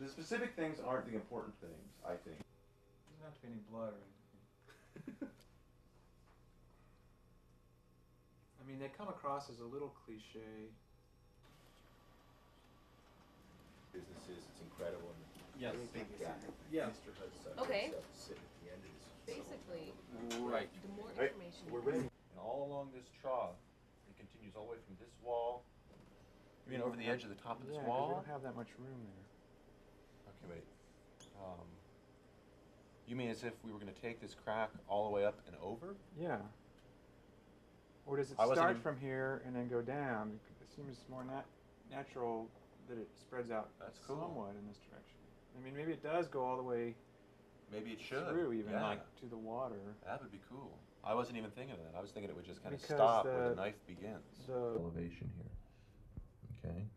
The specific things aren't the important things, I think. Doesn't have to be any blood or anything. I mean, they come across as a little cliche. Businesses, it's incredible. Yes. Big guy. Yeah. Mr. Hudson. Okay. Sitting at the end of this. Basically, Right. the more Right. information We're you ready. And all along this trough, it continues all the way from this wall. You mean over the edge of the top of this Yeah, 'cause wall? we don't have that much room there. Okay, wait. You mean as if we were going to take this crack all the way up and over? Yeah. Or does it I wasn't start even- from here and then go down? It seems more natural that it spreads out That's cool. somewhat in this direction. I mean, maybe it does go all the way Maybe it should. through, even Yeah. like to the water. That would be cool. I wasn't even thinking of that. I was thinking it would just kind of Because stop where the knife begins. the- Elevation here. Okay.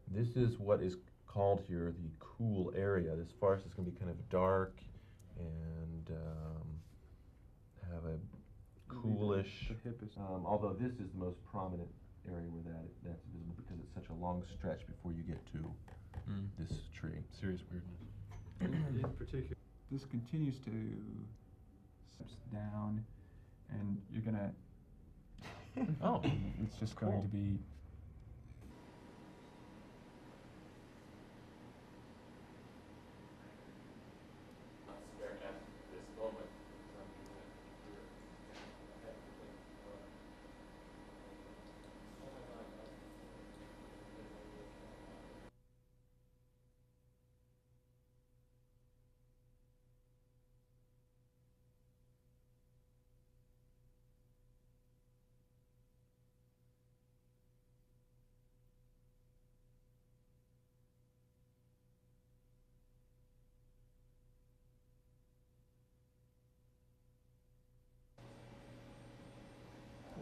This is what is called here the cool area. This forest is going to be kind of dark and have a coolish. The hip is Although this is the most prominent area where that's visible because it's such a long stretch before you get to this tree. Serious weirdness. in particular. This continues to steps down, and you're gonna. Oh, It's just cool. going to be.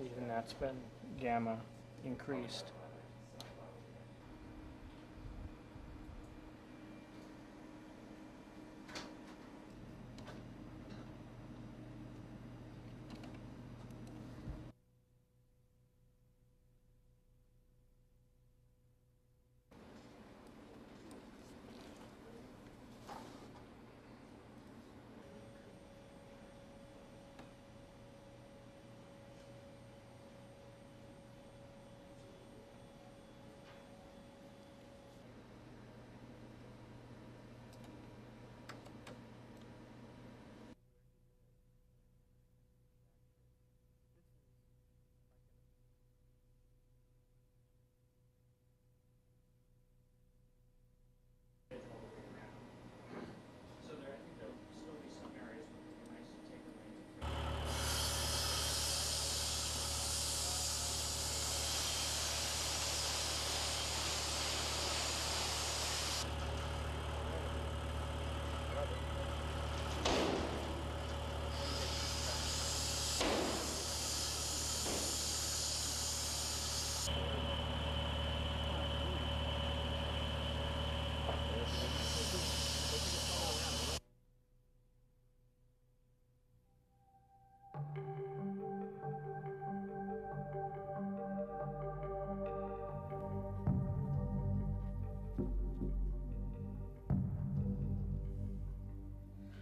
Even that's been gamma increased.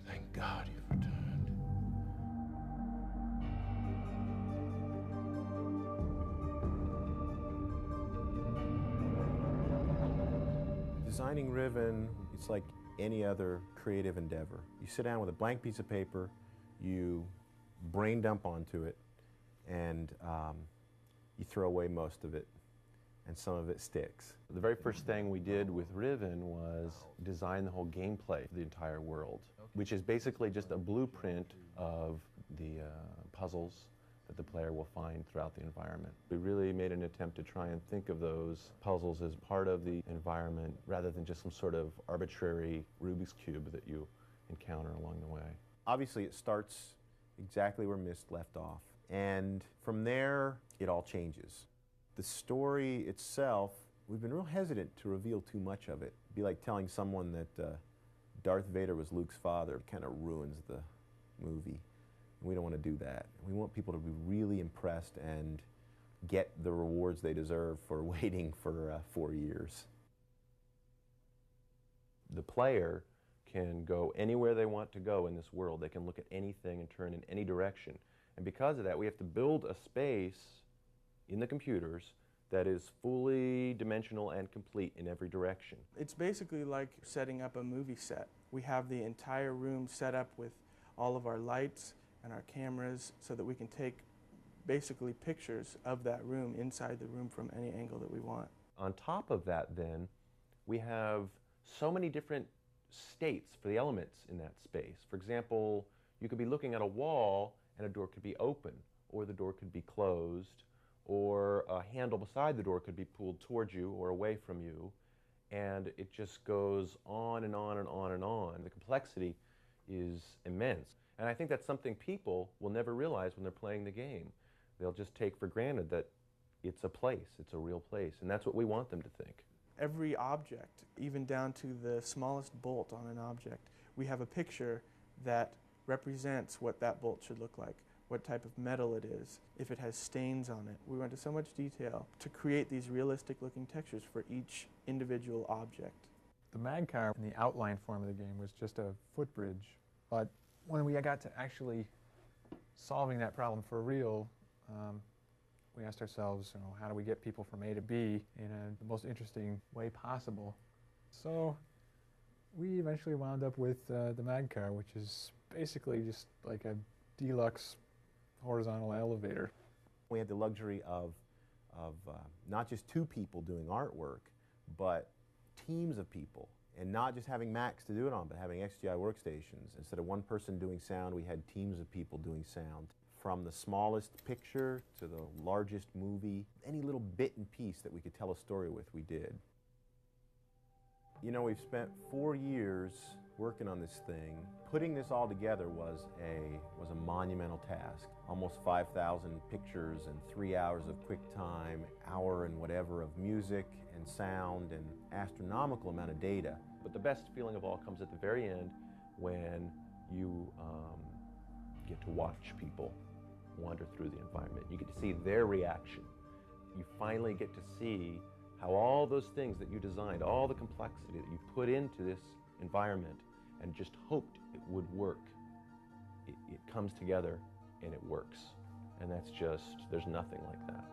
Thank God you've returned. Designing Riven, it's like any other creative endeavor. You sit down with a blank piece of paper, you brain dump onto it, and you throw away most of it, and some of it sticks. The very first thing we did with Riven was design the whole gameplay for the entire world, which is basically just a blueprint of the puzzles that the player will find throughout the environment. We really made an attempt to try and think of those puzzles as part of the environment rather than just some sort of arbitrary Rubik's Cube that you encounter along the way. Obviously it starts exactly where Myst left off, and from there it all changes. The story itself, we've been real hesitant to reveal too much of it. It'd be like telling someone that Darth Vader was Luke's father. It kind of ruins the movie. We don't want to do that. We want people to be really impressed and get the rewards they deserve for waiting for 4 years. The player can go anywhere they want to go in this world. They can look at anything and turn in any direction. And because of that, we have to build a space in the computers that is fully dimensional and complete in every direction. It's basically like setting up a movie set. We have the entire room set up with all of our lights and our cameras so that we can take basically pictures of that room inside the room from any angle that we want. On top of that, then, we have so many different states for the elements in that space. For example, you could be looking at a wall and a door could be open, or the door could be closed, or a handle beside the door could be pulled towards you or away from you, and it just goes on and on and on and on. The complexity is immense. And I think that's something people will never realize when they're playing the game. They'll just take for granted that it's a place, it's a real place, and that's what we want them to think. Every object, even down to the smallest bolt on an object, we have a picture that represents what that bolt should look like, what type of metal it is, if it has stains on it. We went into so much detail to create these realistic looking textures for each individual object. The mag car in the outline form of the game was just a footbridge, but when we got to actually solving that problem for real, we asked ourselves, how do we get people from A to B in the most interesting way possible? So we eventually wound up with the mag car, which is basically just like a deluxe horizontal elevator. We had the luxury of not just two people doing artwork, but teams of people, and not just having Macs to do it on, but having XGI workstations. Instead of one person doing sound, we had teams of people doing sound. From the smallest picture to the largest movie, any little bit and piece that we could tell a story with, we did. You know, we've spent 4 years working on this thing. Putting this all together was a monumental task. Almost 5,000 pictures and 3 hours of QuickTime, hour and whatever of music and sound and astronomical amount of data. But the best feeling of all comes at the very end when you get to watch people wander through the environment. You get to see their reaction. You finally get to see how all those things that you designed, all the complexity that you put into this environment and just hoped it would work, it comes together and it works. And that's just, there's nothing like that.